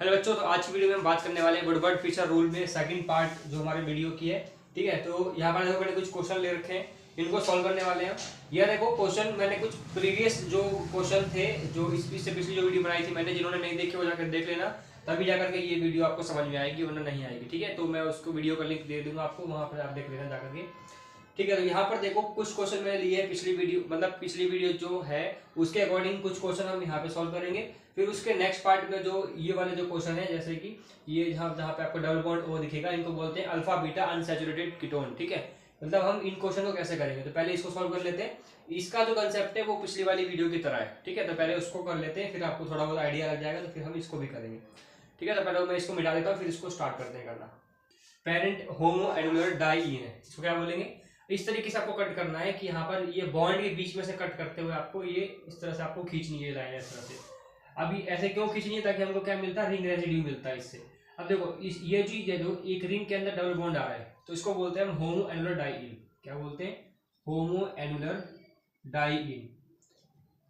Hello बच्चों, तो आज की वीडियो में हम बात करने वाले हैं वुडवर्ड फिशर रूल में सेकंड पार्ट जो हमारे वीडियो की है। ठीक है, तो यहाँ पर देखो मैंने कुछ क्वेश्चन ले रखे हैं, इनको सॉल्व करने वाले हैं। यह देखो क्वेश्चन मैंने कुछ प्रीवियस जो क्वेश्चन थे जो इससे पिछली जो वीडियो बनाई थी मैंने, जिन्होंने नहीं देखी वो जाकर देख लेना, तभी जाकर के ये वीडियो आपको समझ में आएगी, वरना नहीं आएगी। ठीक है, तो मैं उसको वीडियो का लिंक दे दूंगा आपको, वहां पर आप देख लेना जाकर के। ठीक है, तो यहाँ पर देखो कुछ क्वेश्चन मैंने लिए हैं पिछली वीडियो, मतलब पिछली वीडियो जो है उसके अकॉर्डिंग कुछ क्वेश्चन हम यहाँ पे सॉल्व करेंगे। फिर उसके नेक्स्ट पार्ट में जो ये वाले जो क्वेश्चन है, जैसे कि ये जहाँ जहाँ पे आपको डबल बॉन्ड ओ दिखेगा, इनको बोलते हैं अल्फा बीटा अनसैचुरेटेड कीटोन। ठीक है, मतलब हम इन क्वेश्चन को कैसे करेंगे, तो पहले इसको सॉल्व कर लेते हैं। इसका जो कंसेप्ट है वो पिछली वाली वीडियो की तरह है। ठीक है, तो पहले उसको कर लेते हैं, फिर आपको थोड़ा बहुत आइडिया लग जाएगा, तो फिर हम इसको भी करेंगे। ठीक है, तो पहले मैं इसको मिटा देता हूँ, फिर इसको स्टार्ट करते हैं करना। पेरेंट होमो एनुलर डाइईन है, इसको क्या बोलेंगे। इस तरीके से आपको कट करना है कि यहाँ पर ये बॉन्ड के बीच में से कट करते हुए आपको ये इस तरह से आपको खींचनी है लाइन, इस तरह से। अभी ऐसे क्यों खींचनी है, ताकि हमको क्या मिलता है, रिंग रेजिड्यू मिलता है इससे। अब देखो ये चीज है जो एक रिंग के अंदर डबल बॉन्ड आ रहा है, तो इसको बोलते हैं हम होमो एनुलर डाइईन। क्या बोलते हैं, होमो एनुलर डाइईन।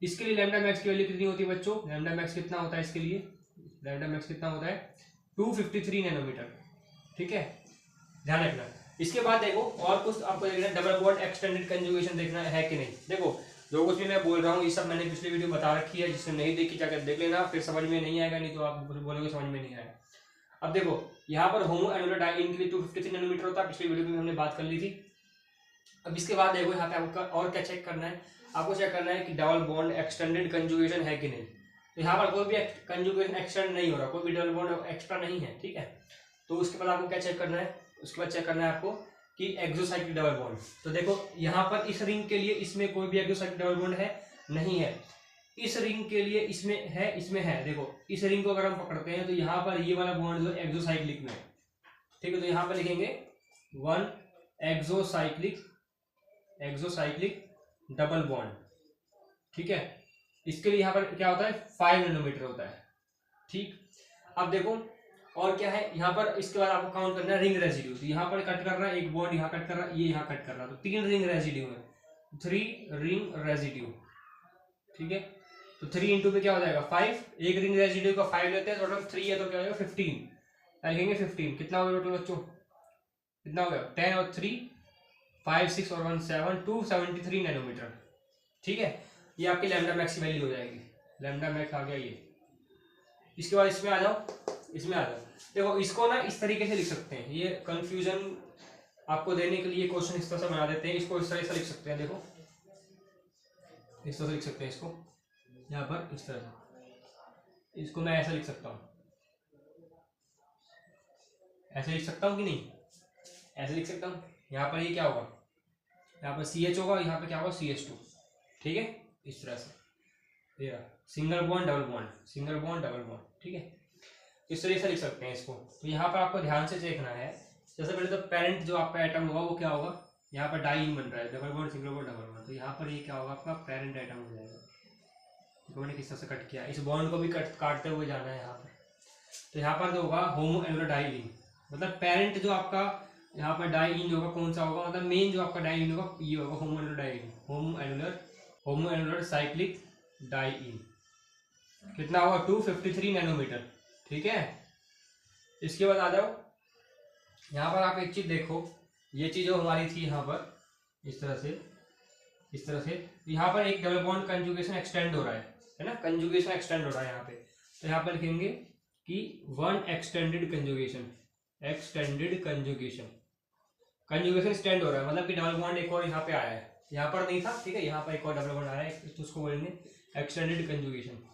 इसके लिए लैम्डा मैक्स की वैल्यू कितनी होती है बच्चों, लैम्डा मैक्स कितना होता है इसके लिए, लैम्डा मैक्स कितना होता है 253 नैनोमीटर। ठीक है, ध्यान रखना। इसके बाद देखो और कुछ आपको देखना है, डबल बॉन्ड एक्सटेंडेड कंजुगेशन देखना है कि नहीं। देखो जो कुछ भी मैं बोल रहा हूँ ये सब मैंने पिछली वीडियो बता रखी है, जिसने नहीं देखी जाकर देख लेना, फिर समझ में नहीं आएगा, नहीं तो आप बोलोगे समझ में नहीं आएगा। अब देखो यहाँ पर होमो एनुलर डाइईन के लिए 253 नैनोमीटर होता है, पिछली वीडियो में हमने बात कर ली थी। अब इसके बाद देखो यहाँ पे आपको और क्या चेक करना है, आपको चेक करना है कि डबल बॉन्ड एक्सटेंडेड कंजुगेशन है कि नहीं। तो यहाँ पर कोई भी कंजुगेशन एक्सटेंड नहीं हो रहा, कोई भी डबल बॉन्ड एक्स्ट्रा नहीं है। ठीक है, तो उसके बाद आपको क्या चेक करना है, उसके बाद चेक करना है आपको कि एक्सोसाइक्लिक डबल बॉन्ड। तो देखो यहाँ पर इस रिंग के लिए इसमें कोई भी एक्सोसाइक्लिक डबल बॉन्ड है नहीं है, इस रिंग के लिए इसमें है, इसमें है। देखो इस रिंग को अगर हम पकड़ते हैं तो यहाँ पर ये वाला बॉन्ड जो एक्सोसाइक्लिक में है। ठीक है, तो यहाँ पर लिखेंगे वन एक्सोसाइक्लिक डबल बॉन्ड। ठीक है, इसके लिए यहाँ पर क्या होता है 5 नैनोमीटर होता है। ठीक, अब देखो और क्या है यहाँ पर, इसके बाद आपको काउंट करना है रिंग रेजिड्यू। तो यहाँ पर कट कर रहा है एक बॉन्ड, यहाँ कट कर रहा है, ये यहाँ कट कर रहा है, तो 3 रिंग रेजिड्यू है, 3 रिंग रेजिड्यू। ठीक है, तो 3 इंटू पे क्या हो जाएगा 5, एक रिंग रेजिड्यू का 5 लेते हैं, टोटल 3 है तो क्या हो जाएगा 15। लिखेंगे 15, कितना हो गया टोटल बच्चों, कितना हो गया 10 और 3 5 6 और 1 7 273 नैनोमीटर। ठीक है, ये आपकी लैम्डा मैक्स की वैल्यू हो जाएगी, लैम्डा मैक्स आ गया ये। इसके बाद इसमें आ जाओ, इसमें आ जाओ। देखो इसको ना इस तरीके से लिख सकते हैं, ये कंफ्यूजन आपको देने के लिए क्वेश्चन इस तरह से बना देते हैं, इसको इस तरह से लिख सकते हैं। देखो इस तरह से लिख सकते हैं इसको, यहाँ पर इस तरह से, इसको मैं ऐसा लिख सकता हूँ, ऐसे लिख सकता हूँ कि नहीं, ऐसे लिख सकता हूँ। यहाँ पर ये क्या होगा, यहाँ पर CH होगा, यहाँ पर क्या होगा CH2। ठीक है, इस तरह से ये single bond double bond, single bond double bond. ठीक है, इस तरीके से लिख सकते हैं इसको। तो यहाँ पर आपको ध्यान से देखना है, जैसे पहले तो पेरेंट जो आपका एटम होगा वो क्या होगा, यहाँ पर डाइईन बन रहा है, double bond single bond double bond, तो यहाँ पर ये क्या होगा आपका पेरेंट एटम हो जाएगा। तो मैंने किस तरह से कट किया, इस बॉन्ड को भी काटते हुए जाना है यहाँ पर। तो यहाँ पर जो होगा होमो एनुलर डाइईन, मतलब पेरेंट जो आपका यहाँ पर डाइईन होगा कौन सा होगा, मतलब मेन जो आपका डाइईन होगा ये होगा होमो एनुलर डाइईन, होमो एनुलर साइक्लिक डाइईन। कितना होगा 253 नैनोमीटर। ठीक है, इसके बाद आ जाओ, यहाँ पर आप एक चीज देखो, ये चीज जो हमारी थी यहाँ पर इस तरह से, इस तरह से यहाँ पर एक डबल बॉन्ड कंजुगेशन एक्सटेंड हो रहा है ना, कंजुगेशन एक्सटेंड हो रहा है यहाँ पे। तो यहाँ पर लिखेंगे कि one extended conjugation, extended conjugation, conjugation extend हो रहा है, मतलब कि डबल बॉन्ड एक और यहाँ पे आया है, यहाँ पर नहीं था। ठीक है, यहाँ पर एक और डबल बॉन्ड आया है, तो उसको बोलेंगे एक्सटेंडेड कंजुगेशन।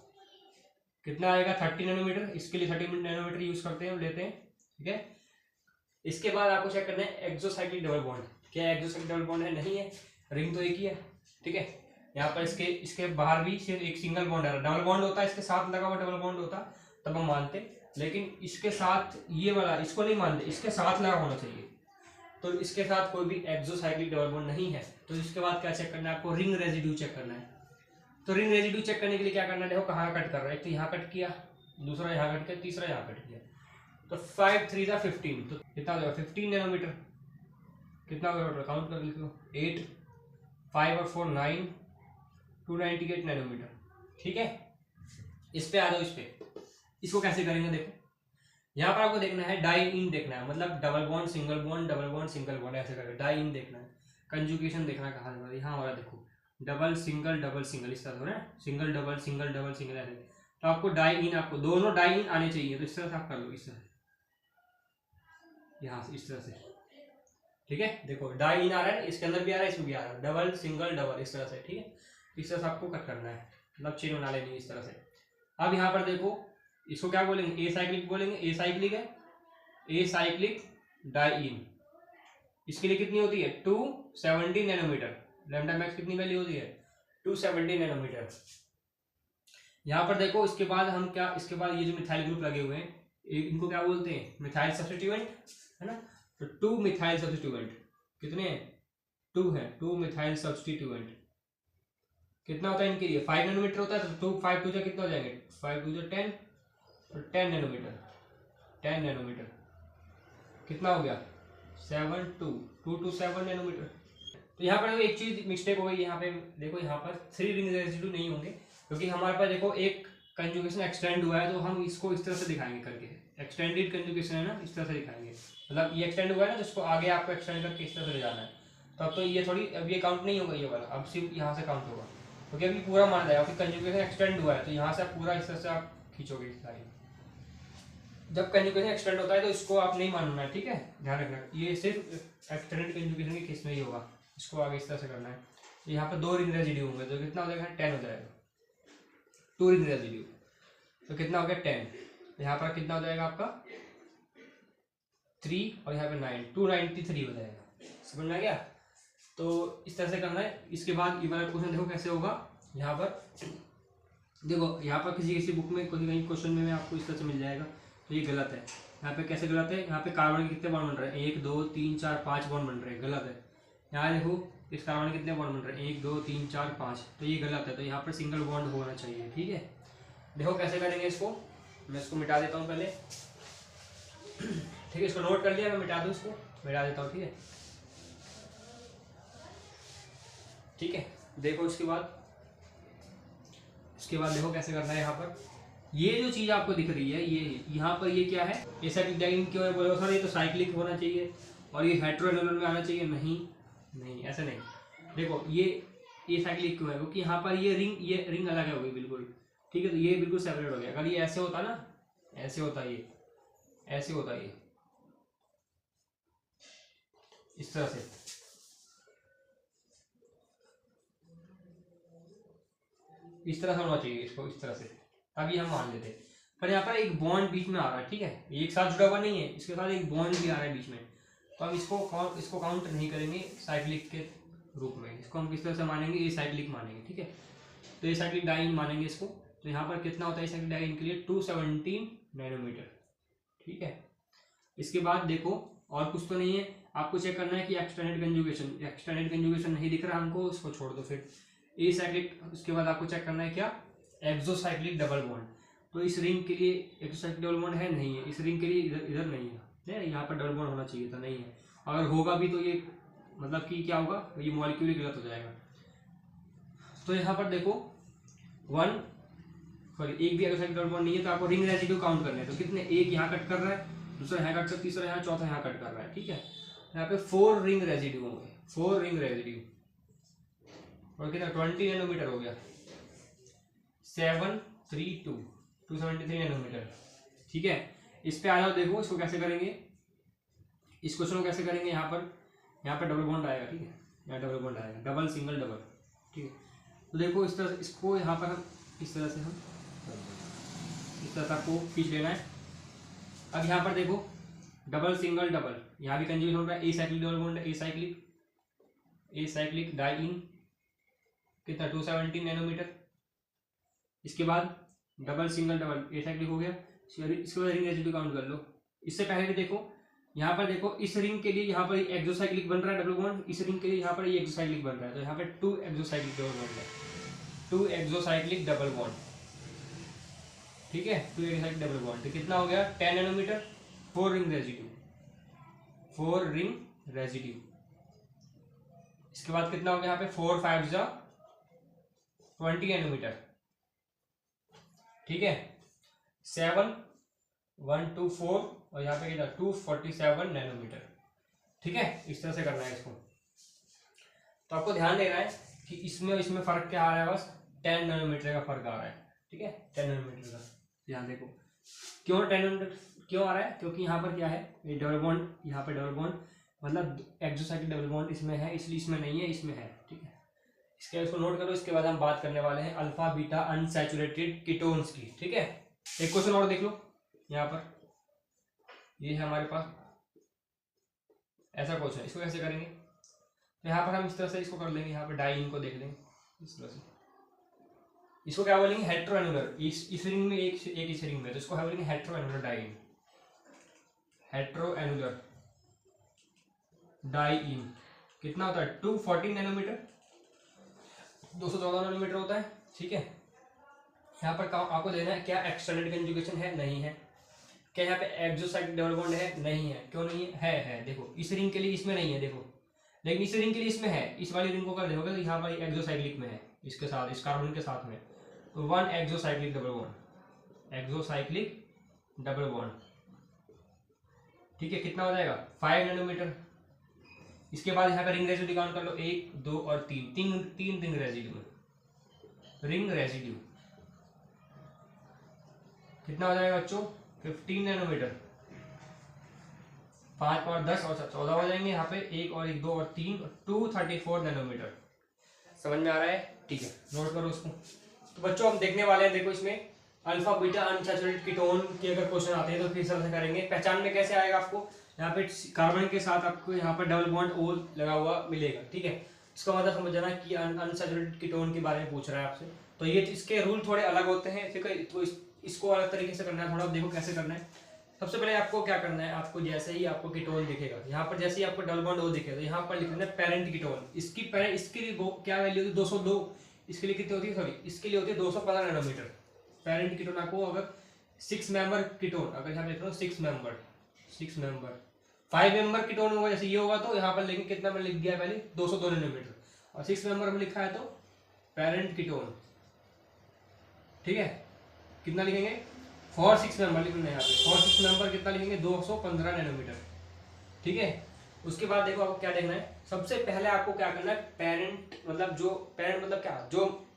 कितना आएगा 30 नैनोमीटर, इसके लिए 30 नैनोमीटर यूज करते हैं, लेते हैं। ठीक है, इसके बाद आपको चेक करना है एक्सोसाइक्लिक डबल बॉन्ड। क्या एक्सोसाइक्लिक डबल बॉन्ड है, नहीं है, रिंग तो एक ही है। ठीक है, यहाँ पर इसके बाहर भी सिर्फ एक सिंगल बॉन्ड है, डबल बॉन्ड होता है इसके साथ लगा हुआ डबल बॉन्ड होता तब हम मानते, लेकिन इसके साथ ये वाला इसको नहीं मानते, इसके साथ लगा होना चाहिए। तो इसके साथ कोई भी एक्सोसाइक्लिक डबल बॉन्ड नहीं है। तो इसके बाद क्या चेक करना है आपको, रिंग रेजिड्यू चेक करना है। तो रिंग रेजिड्यू चेक करने के लिए क्या करना है, देखो कहाँ कट कर रहा है, एक तो यहाँ कट किया, दूसरा यहाँ कट किया, तीसरा यहाँ कट किया, तो 5 3 15, तो कितना हो जाएगा 15 नैनोमीटर। कितना होगा टोटल, काउंट कर लीजिए, 8 5 और 4 9 298 नैनोमीटर। ठीक है, इस पे आ जाओ, इस पे इसको कैसे करेंगे देखो, यहाँ पर आपको देखना है डाई इन देखना है, मतलब double bond single bond double bond single bond ऐसे करके डाई इन देखना है। कंजुगेशन देखना है कहाँ से, यहाँ वाला देखो डबल सिंगल इस तरह हो रहा है, सिंगल डबल ऐसे। तो आपको डाई इन, आपको दोनों डाई इन आने चाहिए, तो इस तरह से आप कर लो, इस तरह यहाँ से इस तरह से, ठीक है। देखो डाई इन आ रहा है, इसके अंदर भी आ रहा है, इसमें भी आ रहा है, डबल सिंगल डबल इस तरह से, ठीक है। इस तरह से आपको कट करना है, मतलब चेन बना लेनी है इस तरह से। अब यहाँ पर देखो इसको क्या बोलेंगे, ए साइक्लिक बोलेंगे, ए साइक्लिक है, ए साइक्लिक डाई इन। इसके लिए कितनी होती है 270 नैनोमीटर, लैम्डा मैक्स कितनी वैल्यू होती है 270 नैनोमीटर। यहाँ पर देखो इसके बाद हम क्या, इसके बाद ये जो मिथाइल ग्रुप लगे हुए हैं इनको क्या बोलते हैं, मिथाइल सब्स्टिट्यूएंट, है ना। तो 2 मिथाइल सब्स्टिट्यूएंट कितने हैं, 2 है, 2 मिथाइल सब्स्टिट्यूएंट। कितना होता है इनके लिए 5 नैनोमीटर होता है, तो 2 5 2 कितना हो जाएंगे, 5 2 10, तो 10 नैनोमीटर, 10 नैनोमीटर कितना हो गया 7 2 2 to 7 नैनोमीटर। तो यहाँ पर एक चीज मिस्टेक हो गई, यहाँ पे देखो यहाँ पर 3 रिंग रेजिड्यू नहीं होंगे, क्योंकि हमारे पास देखो एक कंजुगेशन एक्सटेंड हुआ है, तो हम इसको इस तरह से दिखाएंगे करके, एक्सटेंडेड कंजुगेशन है ना, इस तरह से दिखाएंगे, मतलब ये एक्सटेंड हुआ है ना, जिसको आगे आपको एक्सटेंड करके इस तरह से ले जाना है। तो अब तो ये थोड़ी, अब ये काउंट नहीं होगा ये वाला, अब सिर्फ यहाँ से काउंट होगा, क्योंकि अभी पूरा माना जाएगा, फिर कंजुगेशन एक्सटेंड हुआ है, तो यहाँ से आप पूरा इस तरह से आप खींचोगे सारी। जब कंजुगेशन एक्सटेंड होता है तो इसको आप नहीं मानना है, ठीक है, ध्यान रखना, ये सिर्फ एक्सटेंडेड कंजुगेशन के केस में ही होगा, इसको आगे इस तरह से करना है। तो यहाँ पर 2 रिंग रेजिड्यू होंगे, तो कितना हो जाएगा 10 हो जाएगा, 2 रिंग रेजिड्यू, तो कितना हो गया 10। यहाँ पर कितना हो जाएगा आपका 3 और यहाँ पे 9, 293 हो जाएगा, समझ में आ गया। तो इस तरह से करना है। इसके बाद ये वाला क्वेश्चन देखो कैसे होगा, यहाँ पर देखो, यहाँ पर किसी बुक में कहीं क्वेश्चन में आपको इस तरह से मिल जाएगा, तो ये गलत है। यहाँ पे कैसे गलत है, यहाँ पे कार्बन के कितने बॉन्ड बन रहे हैं, 1 2 3 4 5 बॉन्ड बन रहे हैं, गलत है। यहाँ देखो इस कार्बन कितने बॉन्ड बन रहे हैं, 1 2 3 4 5, तो ये गलत है, तो यहाँ पर सिंगल बॉन्ड होना चाहिए, ठीक है। देखो कैसे करेंगे इसको, मैं इसको मिटा देता हूँ पहले, ठीक है, इसको नोट कर लिया, मैं मिटा दूँ, इसको मिटा देता हूँ, ठीक है, ठीक है। देखो इसके बाद देखो कैसे करना है। यहाँ पर ये जो चीज आपको दिख रही है, ये यहाँ पर ये क्या है, एसाइक्लिक डाइईन क्यों है, बोलो सर ये तो साइक्लिक होना चाहिए और ये हेटेरोएनोलर में आना चाहिए, नहीं ऐसा नहीं। देखो ये साइक्लिक क्यों है, क्योंकि यहाँ पर ये रिंग अलग हो गई बिल्कुल, ठीक है, तो ये बिल्कुल सेपरेट हो गया। अगर ये ऐसे होता ना, ऐसे होता, ये ऐसे होता, ये इस तरह से, इस तरह से होना चाहिए इसको, इस तरह से, तभी हम मान लेते। पर यहाँ पर एक बॉन्ड बीच में आ रहा है, ठीक है, ये एक साथ जुड़ा हुआ नहीं है, इसके साथ एक बॉन्ड भी आ रहा है बीच में, तो हम इसको काउंट नहीं करेंगे साइक्लिक के रूप में, इसको हम किस तरह से मानेंगे, ये साइक्लिक मानेंगे, ठीक है। तो ये साइक्लिक डाइईन मानेंगे इसको। तो यहाँ पर कितना होता है साइक्लिक डाइईन के लिए 217 नैनोमीटर, ठीक है। इसके बाद देखो और कुछ तो नहीं है, आपको चेक करना है कि एक्सटेंडेड कंजुगेशन नहीं दिख रहा हमको, उसको छोड़ दो फिर। ए साइक्लिक, उसके बाद आपको चेक करना है क्या, एक्सोसाइक्लिक डबल बॉन्ड। तो इस रिंग के लिए एक्सोसाइक्लिक डबल बॉन्ड है, नहीं है, इस रिंग के लिए इधर नहीं है, यहाँ पर डबल बॉन्ड होना चाहिए था, नहीं है। अगर होगा भी तो ये मतलब कि क्या होगा, ये मॉलिक्यूल गलत हो जाएगा। तो यहाँ पर देखो एक भी एक्सोसाइक्लिक डबल बॉन्ड नहीं है, तो आपको रिंग रेजिड्यू काउंट करने हैं। तो कितने, एक यहाँ कट कर रहा है, दूसरा यहाँ कट कर, तीसरा यहाँ, चौथा यहाँ कट कर रहा है, ठीक है। यहाँ पे 4 रिंग रेजिड्यू होंगे, 4 रिंग रेजिड्यू, और कितना 20 नैनोमीटर हो गया, 732 273 नैनोमीटर, ठीक है। इस पे आ जाओ, देखो इसको कैसे करेंगे, इस क्वेश्चन को कैसे करेंगे। यहाँ पर डबल बॉन्ड आएगा, ठीक है, यहाँ डबल बॉन्ड आएगा, डबल सिंगल डबल, ठीक है। तो देखो इस तरह से इसको यहाँ पर हम इस तरह से आपको खींच लेना है। अब यहाँ पर देखो डबल सिंगल डबल, यहाँ भी कंजुगेशन हो रहा है, a cyclic double bond, a cyclic diene, कितना 270 नैनोमीटर। इसके बाद double single double, a cyclic हो गया। इसके बाद रिंग रेजिड्यू काउंट कर लो। इससे पहले भी देखो, यहाँ पर देखो इस रिंग के लिए यहाँ पर एक्सोसाइक्लिक बन रहा है डबल बॉन्ड, इस रिंग के लिए यहाँ पर ये एक्सोसाइक्लिक बन रहा है, तो यहाँ पर 2 एक्सोसाइक्लिक डबल बॉन्ड है, 2 एक्सोसाइक्लिक डबल बॉन्ड, ठीक है, 2 एक्सोसाइक्लिक डबल बॉन्ड। तो कितना हो गया 10 नैनोमीटर, 4 रिंग रेजिड्यू। इसके बाद कितना हो गया यहाँ पे 4 5 20 नैनोमीटर, ठीक है। 7 124 और यहाँ पे 247 नैनोमीटर। ठीक है, इस तरह से करना है इसको। तो आपको ध्यान देना है कि इसमें इसमें फर्क क्या आ रहा है, बस 10 नैनोमीटर का फर्क आ रहा है। ठीक है, 10 नैनोमीटर का। ध्यान देखो क्यों 10 नैनोमीटर क्यों आ रहा है, क्योंकि यहाँ पर क्या है, ये डबल बॉन्ड, यहाँ पे डबल बॉन्ड मतलब एक्सोसाइक्लिक डबल बॉन्ड इसमें है, इसलिए इसमें नहीं है, इसमें है। ठीक है, इसको नोट करो। इसके बाद हम बात करने वाले हैं अल्फा बीटा अनसैचुरेटेड कीटोन्स की। ठीक है, एक क्वेश्चन और देख लो। यहाँ पर ये है हमारे पास ऐसा क्वेश्चन, इसको कैसे करेंगे, तो यहाँ पर हम इस तरह से इसको कर लेंगे। यहाँ पर डाइइन को देख लेंगे इस तरह से, इसको क्या बोलेंगे, हेट्रोएनुलर। इस रिंग में एक इस रिंग में, तो इसको बोलेंगे हेट्रोएनुलर डाइइन, हेट्रोएनुलर डाइइन। कितना होता है, 240 नैनोमीटर, 214 नैनोमीटर होता है। ठीक है, यहाँ पर आपको देना है क्या एक्सटेंडेड कंजुगेशन है, नहीं है। क्या यहाँ पे एक्सोसाइक्लिक डबल बॉन्ड है, नहीं है। क्यों नहीं है, है। देखो इस रिंग के लिए इसमें नहीं है, देखो, लेकिन इस रिंग के लिए इसमें है। इस वाली रिंग को कर देखोगे तो यहाँ पर एक्सोसाइक्लिक में है, इसके साथ, इस कार्बन के साथ में। तो 1 exocyclic double bond, exocyclic double bond. ठीक है, कितना हो जाएगा, 5 नैनोमीटर। इसके बाद यहाँ पे रिंग रेजिड्यू काउंट कर लो, 1 2 और 3, तीन रिंग रेजिड्यू, रिंग रेजिड्यू कितना हो जाएगा बच्चों, 15 नैनोमीटर। 5 और 10 और 14 हो जाएंगे। यहाँ पे 1 और 1 2 और 3, 234 नैनोमीटर। समझ में आ रहा है, ठीक है, नोट करो उसको। तो बच्चों हम देखने वाले हैं, देखो इसमें अल्फा बीटा अनसैचुरेटेड कीटोन के अगर क्वेश्चन आते हैं तो किस तरह से करेंगे। पहचान में कैसे आएगा, आपको यहाँ पे कार्बन के साथ आपको यहाँ पर डबल बॉन्ड ओ लगा हुआ मिलेगा। ठीक है, इसका मतलब समझ जाना कि अनसैचुरेटेड कीटोन के बारे में पूछ रहा है आपसे। तो ये इसके रूल थोड़े अलग होते हैं, ठीक है, तो इसको अलग तरीके से करना है थोड़ा। देखो कैसे करना है। सबसे पहले आपको क्या करना है, आपको जैसे ही आपको कीटोन दिखेगा, यहाँ पर जैसे ही आपको डबल बॉन्ड ओ दिखेगा, तो यहाँ पर लिखना है पेरेंट कीटोन। इसके लिए क्या वैल्यू होती है, 202। इसके लिए कितनी होती है, सॉरी, इसके लिए होती है 215 नैनोमीटर। पेरेंट कीटोन आपको अगर 6 मेंबर कीटोन, अगर यहाँ लिख रहा हूँ 6 मेंबर 5 मेंबर कीटोन होगा, जैसे ये होगा, तो यहाँ पर लेकिन कितना मैंने लिख दिया पहले, 202 नैनोमीटर। और 6 मेंबर में लिखा है तो पेरेंट कीटोन। ठीक है, कितना लिखेंगे, फॉर 6 मेंबर लिखना है यहाँ पे। फॉर 6 मेंबर कितना लिखेंगे, 215 नैनोमीटर। ठीक है, उसके बाद देखो आपको क्या देखना है। सबसे पहले आपको क्या करना है, पेरेंट मतलब जो पेरेंट मतलब क्या, जो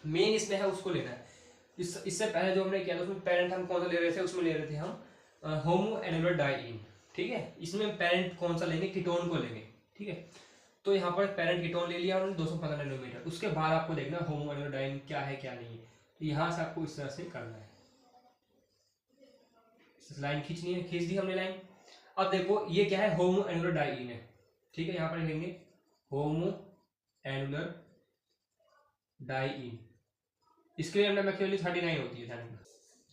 मेन इसमें है उसको लेना है। इससे पहले जो हमने किया था उसमें पेरेंट हम कौन सा ले रहे थे, उसमें ले रहे थे हम होमो एनुलर डाइइन। ठीक है, इसमें पेरेंट कौन सा लेंगे, कीटोन को लेंगे। ठीक है, तो यहाँ पर पेरेंट कीटोन ले लिया उन्होंने 215 नैनोमीटर। उसके बाद आपको देखना होमो एनुलर डाइइन क्या है क्या नहीं है। तो यहाँ से आपको इस तरह से करना है, लाइन खींचनी है, खींच दी हमने लाइन। अब देखो ये क्या है, होमो एनुलर डाइइन है। ठीक है, यहाँ पर लिखेंगे होमो एनुलर डाइइन। इसके लिए हमने वैल्यू 39 होती है ध्यान।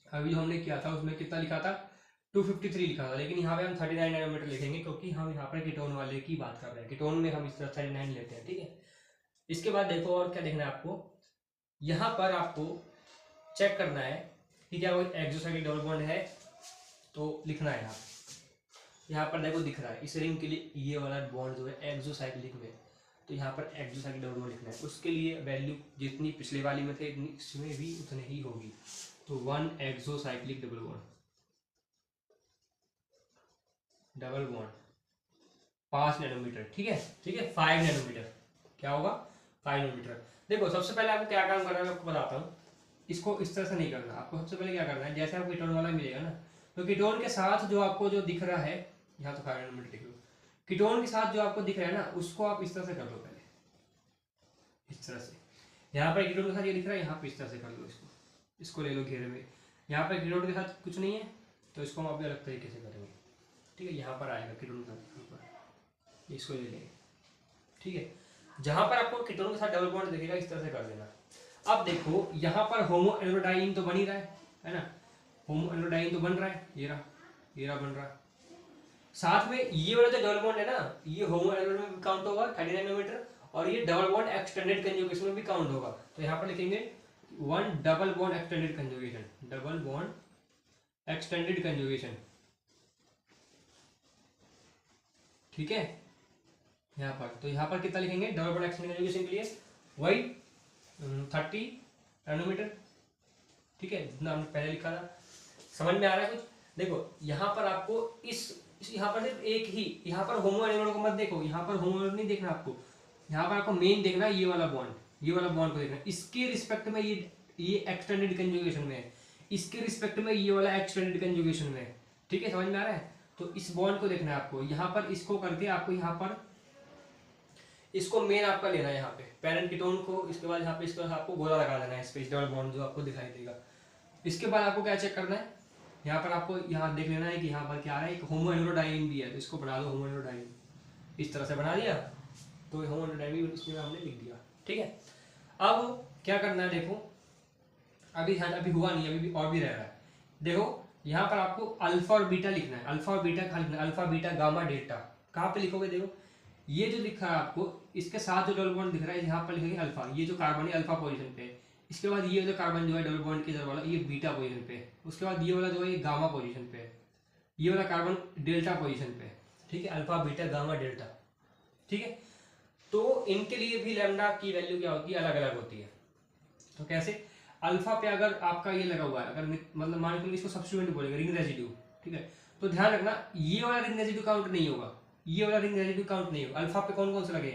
अभी जो हमने किया था उसमें कितना लिखा था, 253 लिखा था, लेकिन यहाँ पे हम 39 नैनोमीटर लिखेंगे क्योंकि हम यहाँ पर कीटोन वाले की बात कर रहे हैं। कीटोन में हम इस तरह 39 लेते हैं। ठीक है, इसके बाद देखो और क्या देखना है आपको, यहाँ पर आपको चेक करना है कि क्या कोई एक्सोसाइक्लिक डबल बॉन्ड है, तो लिखना है यहाँ पर देखो दिख रहा है इस रिंग के लिए ये वाला बॉन्ड जो है एक्सोसाइक्लिक में, तो यहाँ पर एक्सोसाइक्लिक डबल बॉन्ड लिखना है। उसके लिए वैल्यू जितनी पिछले वाली में थे इसमें भी उतने ही होगी। तो 1 एक्सोसाइक्लिक डबल बॉन्ड 5 नैनोमीटर। ठीक है, 5 नैनोमीटर क्या होगा, 5 नैनोमीटर। देखो सबसे पहले आपको क्या काम करना है, मैं आपको बताता हूँ। इसको इस तरह से नहीं करना, आपको सबसे पहले क्या करना है, जैसे आपको कीटोन वाला मिलेगा ना, तो कीटोन के साथ जो आपको जो दिख रहा है, यहाँ तो 5 नैनोमीटर लिख लो, कीटोन के साथ जो आपको दिख रहा है ना, उसको आप इस तरह से कर लो पहले, इस तरह से। यहाँ पर कीटोन के साथ ये दिख रहा है, यहाँ पे इस तरह से कर लो, इसको ले लो घेरे में। यहाँ पर कीटोन के साथ कुछ नहीं है, तो इसको हम अपने अलग तरीके से करेंगे। ठीक है, यहाँ पर आएगा कीटोन के साथ, इसको ले लेंगे। ठीक है, जहां पर आपको कीटोन के साथ डबल बॉन्ड दिखेगा इस तरह से कर देना। अब देखो यहाँ पर होमो एनुलर डाइइन तो बन ही रहा है ना, होमो एनुलर डाइइन तो बन रहा है, ये रहा बन रहा है। साथ में ये वाला जो डबल बॉन्ड है ना, ये होमो एनुलर में भी काउंट होगा 39 नैनोमीटर, और ये डबल बॉन्ड एक्सटेंडेड कंजुगेशन में भी काउंट होगा। तो यहाँ पर लिखेंगे 1 double bond extended conjugation, double bond extended conjugation. ठीक है, यहाँ पर तो यहाँ पर कितना लिखेंगे, डबल बॉन्ड एक्सटेंडेड कंजुगेशन के लिए वही 30 नैनोमीटर। ठीक है, जितना हमने पहले लिखा था। समझ में आ रहा है कुछ? देखो यहाँ पर आपको यहाँ पर सिर्फ एक ही, यहाँ पर होमो एनोमर को मत देखो, यहाँ पर होमो नहीं देखना आपको, यहाँ पर आपको मेन देखना है ये वाला बॉन्ड, ये वाला बॉन्ड को देखना है। इसके रिस्पेक्ट में ये एक्सटेंडेड कंजुगेशन में है, इसके रिस्पेक्ट में ये वाला एक्सटेंडेड कंजुगेशन में है। ठीक है, समझ में आ रहा है? तो इस बॉन्ड को देखना है आपको, यहाँ पर इसको करके आपको यहाँ पर इसको मेन आपका लेना है यहाँ पे पेरेंट कीटोन को, इसके बाद यहाँ पे इसको आपको गोला लगा देना है इस पे, डबल बॉन्ड जो आपको दिखाई देगा। इसके बाद आपको क्या चेक करना है, यहाँ पर आपको यहाँ देख लेना है कि यहाँ पर क्या आ रहा है, एक होमो एनोडाइन भी है, तो इसको बना दो होमो एनोडाइन, इस तरह से बना दिया तो होमो एनोडाइन भी इसमें हमने लिख दिया। ठीक है, अब क्या करना है, देखो अभी हुआ नहीं, अभी भी और भी रह रहा है। देखो यहाँ पर आपको अल्फा और बीटा लिखना है, अल्फा और बीटा कहाँ लिखना है, अल्फा बीटा गामा डेल्टा, कहाँ पे लिखोगे? देखो ये जो लिखा है आपको, इसके साथ जो डबल बॉन्ड दिख रहा है यहाँ पर लिखेंगे अल्फा, ये जो कार्बन है अल्फा पोजीशन पे है। इसके बाद ये जो कार्बन जो है डबल बॉन्ड के इधर वाला ये बीटा पोजीशन पे है। उसके बाद ये वाला जो है ये गामा पोजीशन पे है, ये वाला कार्बन डेल्टा पोजीशन पे है। ठीक है, अल्फा बीटा गामा डेल्टा। ठीक है, तो इनके लिए भी लैम्डा की वैल्यू क्या होती है, अलग अलग होती है। तो कैसे? अल्फा पे अगर आपका ये लगा हुआ है, अगर मतलब मान लो इसको सब्स्टिट्यूएंट बोलेंगे, रिंग रेजिड्यू। ठीक है, तो ध्यान रखना ये वाला रिंग रेजिड्यू काउंट नहीं होगा, ये वाला रिंग रेजिड्यू काउंट नहीं होगा। अल्फा पे कौन कौन से लगे?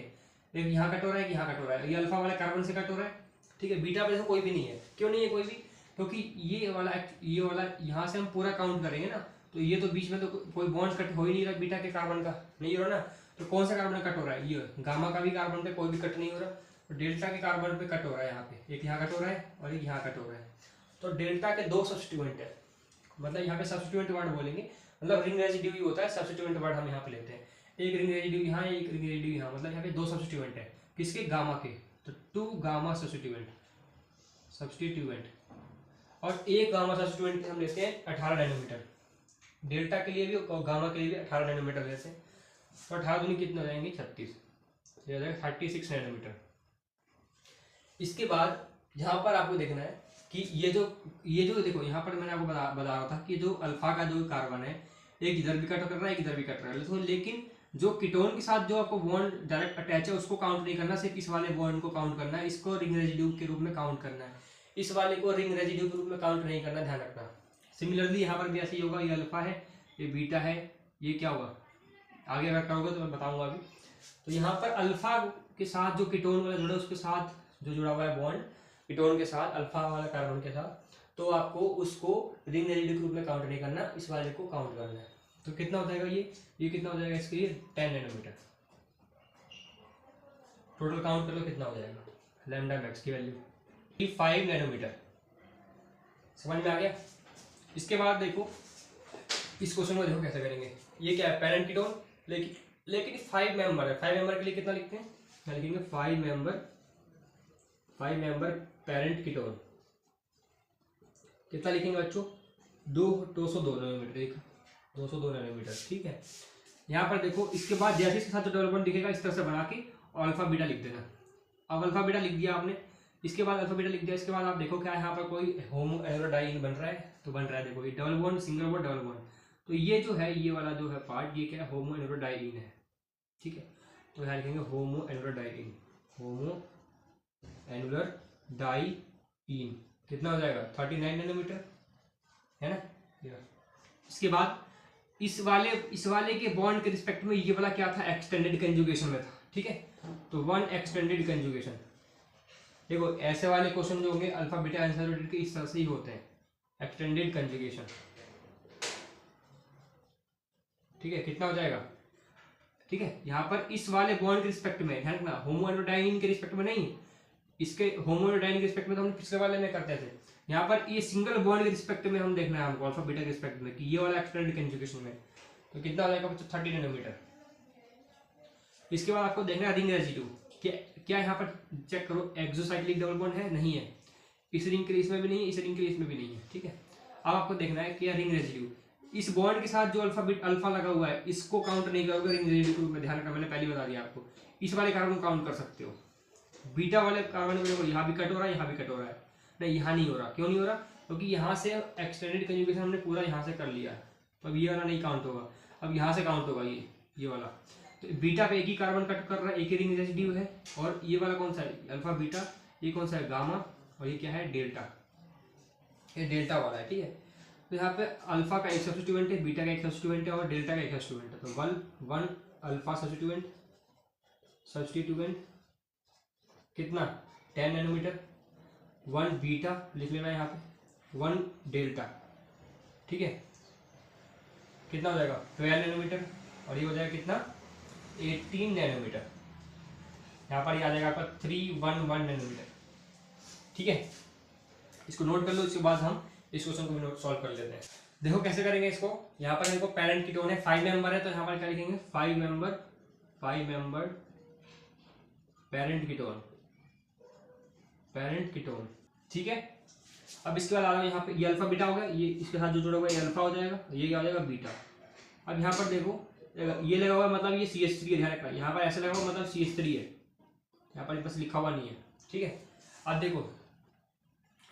एक यहाँ कट हो रहा है, यहाँ कट हो रहा है, ये अल्फा वाला कार्बन से कट हो रहा है। ठीक है, बीटा पे देखो कोई भी नहीं है, क्यों नहीं है कोई भी? क्योंकि ये वाला यहाँ से हम पूरा काउंट करेंगे ना, तो ये तो बीच में तो कोई बॉन्ड कट हो ही नहीं रहा बीटा के कार्बन का, नहीं हो रहा ना। तो कौन सा कार्बन कट हो रहा है? ये गामा का भी कार्बन पे कोई भी कट नहीं हो रहा, तो डेल्टा के कार्बन पे कट हो रहा है, यहाँ पे एक यहाँ कट हो रहा है और एक यहाँ कट हो रहा है। तो डेल्टा के दो सब्स्टिट्यूएंट है, मतलब यहाँ पे सब्स्टिट्यूएंट वर्ड बोलेंगे, मतलब रिंग रेजिड्यू ही होता है, सब्स्टिट्यूएंट वर्ड हम यहाँ पे लेते हैं। एक रिंग रेजिड्यू यहाँ, एक रिंग रेजिड्यू यहाँ, मतलब यहाँ पे दो सब्स्टिट्यूएंट है, किसके? गामा के। तो 2 गामा सब्स्टिट्यूएंट और एक गामा सब्स्टिट्यूएंट हम लेते हैं 18 नैनोमीटर। डेल्टा के लिए भी और गामा के लिए भी 18 नैनोमीटर लेते हैं। तो 18 दूनी कितने हो जाएंगे? 36, ये हो जाएगा 36 नैनोमीटर। इसके बाद यहाँ पर आपको देखना है कि ये जो देखो यहाँ पर मैंने आपको बता रहा था कि जो अल्फा का जो कार्बन है, एक इधर भी कट कर रहा है, एक इधर भी कट रहा है, तो लेकिन जो कीटोन के साथ जो आपको बॉन्ड डायरेक्ट अटैच है उसको काउंट नहीं करना, सिर्फ इस वाले बॉन्ड को काउंट करना है, इसको रिंग रेजिड्यू के रूप में काउंट करना है, इस वाले को रिंग रेजिड्यू के रूप में काउंट नहीं करना, ध्यान रखना। सिमिलरली यहाँ पर भी ऐसे ही होगा, ये अल्फा है, ये बीटा है, ये क्या होगा आगे अगर करोगे तो मैं बताऊंगा अभी। तो यहाँ पर अल्फा के साथ जो कीटोन वाला जुड़ा है उसके साथ जो जुड़ा हुआ है बॉन्ड कीटोन के साथ, अल्फा वाला कार्बन के साथ, तो आपको उसको रिंग रेजिड्यू के रूप में काउंट नहीं करना, इस वाले को काउंट करना है। तो कितना हो जाएगा ये कितना हो जाएगा इसके लिए? 10 नैनोमीटर। टोटल काउंट कर लो कितना हो जाएगा लैम्डा मैक्स की वैल्यू 5 नैनोमीटर। समझ में आ गया? इसके बाद देखो इस क्वेश्चन को देखो कैसे करेंगे। ये क्या है? पेरेंट कीटोन, लेकिन 5 मेंबर है। 5 मेंबर के लिए कितना लिखते हैं? लिखेंगे 5 मेंबर पेरेंट कीटोन। कितना लिखेंगे बच्चों? 202 नैनोमीटर, 202 नैनोमीटर। ठीक है, यहाँ पर देखो इसके बाद जैसे इसके साथ जो डबल बॉन्ड दिखेगा इस तरह से बना के और अल्फा बीटा लिख देना। अब अल्फा बीटा लिख दिया आपने, इसके बाद अल्फा बीटा लिख दिया, इसके बाद आप देखो क्या यहाँ पर कोई होमो एनोडाइन बन रहा है, तो बन रहा है देखो ये double bond, single bond, double bond. तो ये जो है ये वाला जो है पार्ट, ये क्या है? होमो एनोडाइन है। ठीक है, तो यहाँ लिखेंगे होमो एनोडाइन, होमो एनुलर डाइइन। कितना हो जाएगा? 39 नैनोमीटर, है ना। इसके बाद इस वाले के बॉन्ड के रिस्पेक्ट में ये वाला क्या था? एक्सटेंडेड कंजुगेशन में था। ठीक है, तो 1 एक्सटेंडेड कंजुगेशन। देखो ऐसे वाले क्वेश्चन जो होंगे अल्फा बीटा आंसर के इस तरह से ही होते हैं, एक्सटेंडेड कंजुगेशन। ठीक है, कितना हो जाएगा? ठीक है, यहाँ पर इस वाले बॉन्ड के रिस्पेक्ट में ध्यान रखना, होमो एनोडाइन के रिस्पेक्ट में नहीं, इसके होमो एनोडाइन के रिस्पेक्ट में तो हम पिछले वाले में करते थे। यहाँ पर ये सिंगल बॉन्ड के रिस्पेक्ट में हम देखना है हमको, अल्फा बीटा के रिस्पेक्ट में, कि ये वाला एक्सटेंडेड कंजुगेशन में। तो कितना हो जाएगा बच्चों? 30 नैनोमीटर। इसके बाद आपको देखना है रिंग रेजिड्यू। क्या यहाँ पर चेक करो एक्सोसाइक्लिक डबल बॉन्ड है? नहीं है। इस रिंग के इसमें भी नहीं है, इस रिंग के इसमें भी नहीं है। ठीक है, अब आपको देखना है कि रिंग रेजिड्यू, इस बॉन्ड के साथ जो अल्फा लगा हुआ है इसको काउंट नहीं करोगे रिंग रेजिड्यू के रूप में। ध्यान रखना, मैंने पहले बता दिया आपको, इस वाले कार्बन काउंट कर सकते हो। बीटा वाले कार्बन में देखो यहाँ भी कट हो रहा है, यहाँ भी कट हो रहा है, नहीं यहाँ नहीं हो रहा। क्यों नहीं हो रहा? क्योंकि यहाँ से एक्सटेंडेड कंजुगेशन हमने पूरा यहाँ से कर लिया, तो अब ये वाला नहीं काउंट होगा, अब यहाँ से काउंट होगा ये वाला। तो बीटा पे एक ही कार्बन कट कर रहा है, एक ही रिंग रेजिड्यू है, और ये वाला कौन सा है? अल्फा बीटा, ये कौन सा है? गामा, और ये क्या है? डेल्टा, ये डेल्टा वाला है। ठीक है, तो यहाँ पे अल्फा का एक सब्स्टिट्यूएंट है, बीटा का एक सब्स्टिट्यूएंट है और डेल्टा का एक सब्स्टिट्यूएंट है। तो वन अल्फा सब्स्टिट्यूएंट कितना 10 नैनोमीटर, 1 बीटा लिख लेना यहाँ पे, 1 डेल्टा, ठीक है, कितना हो जाएगा 12 नैनोमीटर, और ये हो जाएगा कितना 18 नैनोमीटर। यहाँ पर ये आ जाएगा आपका 311 नैनोमीटर, ठीक है। इसको नोट कर लो, इसके बाद हम इस क्वेश्चन को भी नोट सॉल्व कर लेते हैं। देखो कैसे करेंगे इसको। यहाँ पर देखो पैरेंट कीटोन है, 5 मेंबर है, तो यहाँ पर क्या लिखेंगे 5 मेंबर पैरेंट कीटोन, ठीक है। अब इसके बाद आ रहा है यहाँ पे, ये अल्फा बीटा हो गया, ये इसके साथ जो जुड़ा हुआ है ये अल्फा हो जाएगा, ये क्या हो जाएगा बीटा। अब यहाँ पर देखो ये लगा हुआ है मतलब ये CH3 है, ध्यान रखना, यहाँ पर ऐसे लगा हुआ मतलब CH3 है, यहाँ पर बस लिखा हुआ नहीं है, ठीक है। अब देखो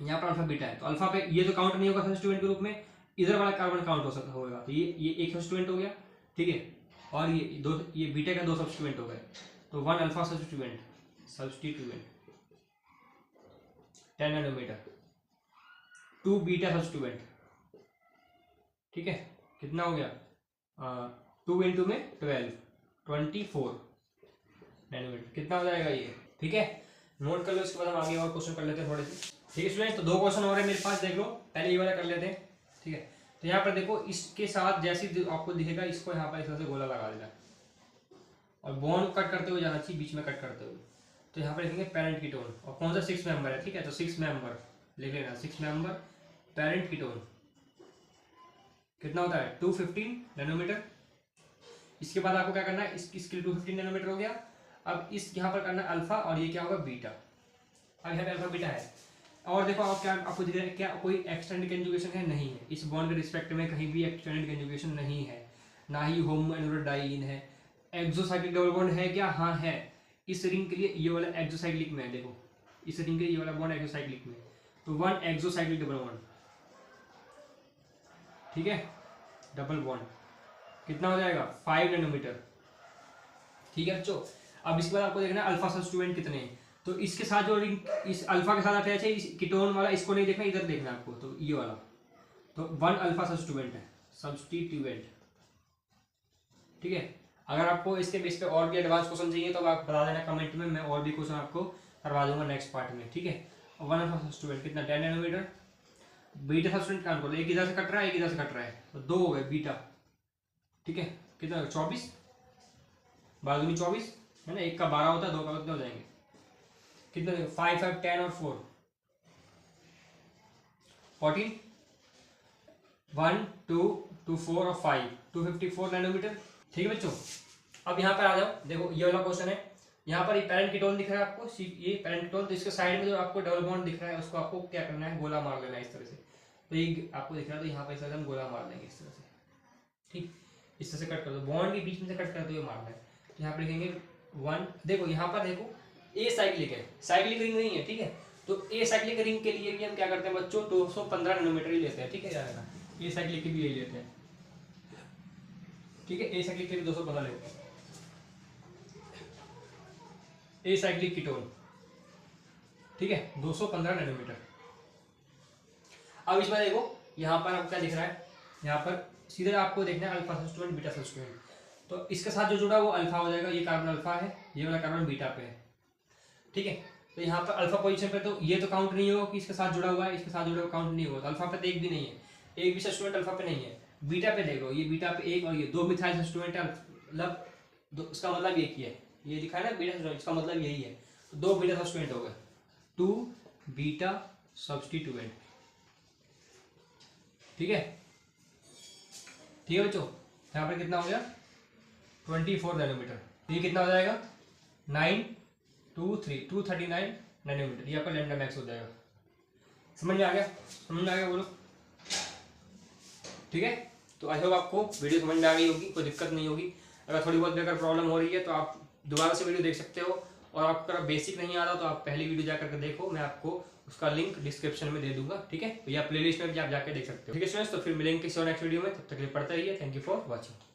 यहाँ पर अल्फा बीटा है, तो अल्फा पे ये तो काउंट नहीं होगा सब्स्टिट्यूएंट के रूप में, इधर वाला कार्बन काउंट हो सकता होगा, तो ये एक सब्स्टिट्यूएंट हो गया, ठीक है, और ये बीटा का 2 सब्स्टिट्यूएंट हो गए, तो 1 alpha substituent 10 nanometre, 2 beta substituent, ठीक है, कितना हो गया 2 × में 12 24 नैनोमीटर, कितना हो जाएगा ये, ठीक है। नोट कर लो, इसके बाद हम आगे और क्वेश्चन कर लेते हैं थोड़े से, ठीक है स्टूडेंट। तो 2 क्वेश्चन और है मेरे पास, देख लो, पहले ये वाला कर लेते हैं, ठीक है। तो यहाँ पर देखो इसके साथ जैसे आपको दिखेगा, इसको यहाँ पर इस तरह से गोला लगा देना और बॉन्ड कट करते हुए जाना चाहिए, बीच में कट करते हुए। तो यहाँ पर लिखेंगे पैरेंट कीटोन, और कौन सा 6 मेंबर है, ठीक है, तो 6 मेंबर लिख लेना, 6 मेंबर पैरेंट कीटोन, कितना होता है 215 नैनोमीटर। इसके बाद आपको क्या करना है, इसके लिए 215 नैनोमीटर हो गया। अब इस यहाँ पर करना अल्फा, और ये क्या होगा बीटा। अब यहाँ पे अल्फा बीटा है, और देखो आप क्या आपको दिख रहा है, क्या कोई एक्सटेंडेड कंजुगेशन है, नहीं है, इस बॉन्ड के रिस्पेक्ट में कहीं भी एक्सटेंडेड कंजुगेशन नहीं है, ना ही होमोएनुरोडाइन है। एक्सोसाइक्लिक डबल बॉन्ड है क्या, हाँ है, इस रिंग के लिए ये वाला एक्सोसाइक्लिक में है, देखो इस रिंग के लिए ये वाला बॉन्ड एक्सोसाइक्लिक में, तो 1 एक्सोसाइक्लिक डबल बॉन्ड, ठीक है, डबल बॉन्ड कितना हो जाएगा 5 नैनोमीटर, ठीक है बच्चों। अब इसके बाद आपको देखना अल्फा सब्स्टिट्यूएंट कितने हैं, तो इसके साथ जो रिंग इस अल्फा के साथ अटैच है, इस कीटोन वाला, इसको नहीं देखना, इधर देखना आपको, तो ये वाला, तो 1 अल्फा सब्स्टिट्यूएंट है, ठीक है। अगर आपको इसके बेस पे और भी एडवांस क्वेश्चन चाहिए तो आप बता देना कमेंट में, मैं और भी क्वेश्चन आपको करवा दूंगा नेक्स्ट पार्ट में, ठीक है। 1 अल्फा सब्स्टिट्यूएंट कितना 10 नैनोमीटर। बीटा सब्स्टिट्यूएंट काउंट करो, एक इधर से कट रहा है, एक इधर से कट रहा है, तो 2 हो गए बीटा, ठीक है, कितना 24 12 24 है ना, एक का 12 होता है, 2 का कितने हो जाएंगे, कितने 5 5 10 और 4 14 1 2 2 4 और 5 254 नैनोमीटर, ठीक है बच्चों। अब यहाँ पर आ जाओ, देखो ये वाला क्वेश्चन है, यहाँ पर ये पैरेंट कीटोन दिख रहा है आपको, ये पैरेंट कीटोन, तो इसके साइड में जो आपको डबल बॉन्ड दिख रहा है उसको आपको क्या करना है, गोला मार लेना है इस तरह से। तो ये आपको दिख रहा है, तो यहाँ पर इस तरह से हम गोला मार लेंगे इस तरह से, ठीक, इस तरह से कट कर दो, बॉन्ड के बीच में से कट करते हुए मारना है। तो यहाँ पर लिखेंगे 1, देखो यहाँ पर देखो ए साइक्लिक है, साइक्लिक रिंग नहीं है, ठीक है। तो ए साइक्लिक रिंग के लिए भी हम क्या करते हैं बच्चों 215 नैनोमीटर ही लेते हैं, ठीक है यार, ए साइक्लिक के भी यही लेते हैं, ठीक है, ए साइक्लिक के भी 215 लेते हैं, ए साइक्लिक कीटोन, ठीक है, 215 नैनोमीटर। अब इसमें देखो यहाँ पर आपको क्या दिख रहा है, यहाँ पर सीधे आपको देखना है अल्फा सब्स्टिट्यूएंट बीटा सब्स्टिट्यूएंट, तो इसके साथ जो जुड़ा वो अल्फा हो जाएगा, ये कार्बन अल्फा है, ये वाला कार्बन बीटा पे है, ठीक है। तो यहाँ पर अल्फा पोजीशन पे तो ये तो काउंट नहीं होगा कि इसके साथ जुड़ा हुआ है, इसके साथ जुड़ा हुआ काउंट नहीं होगा, तो अल्फा पे तो एक भी नहीं है, एक भी सब्स्टिट्यूएंट अल्फा पे नहीं है। बीटा पे देखो, ये बीटा पे 1 और ये 2 मिथाइल सब्स्टिट्यूएंट है, मतलब इसका मतलब एक ही है, ये दिखा है ना बीटा सब्स्टिट्यूएंट, इसका मतलब यही है, तो 2 बीटा सब्स्टिट्यूएंट हो गए, 2 बीटा सब्स्टिट्यूएंट, ठीक है, ठीक है बच्चों। यहाँ पर कितना हो गया 24 नैनोमीटर, ये कितना हो जाएगा 239 नैनोमीटर, ये आपका लैम्डा मैक्स हो जाएगा। समझ में आ गया, समझ में आ गया बोलो, ठीक है। तो आई होप आपको वीडियो समझ में आ गई होगी, कोई दिक्कत नहीं होगी। अगर थोड़ी बहुत अगर प्रॉब्लम हो रही है तो आप दोबारा से वीडियो देख सकते हो, और आपका बेसिक नहीं आ रहा तो आप पहली वीडियो जाकर के देखो, मैं आपको उसका लिंक डिस्क्रिप्शन में दे दूंगा, ठीक है, या प्लेलिस्ट में भी आप जाके देख सकते हो, ठीक है स्टूडेंट्स। तो फिर मिलेंगे किसी और नेक्स्ट वीडियो में, तब तक के लिए पढ़ते रहिए, थैंक यू फॉर वॉचिंग।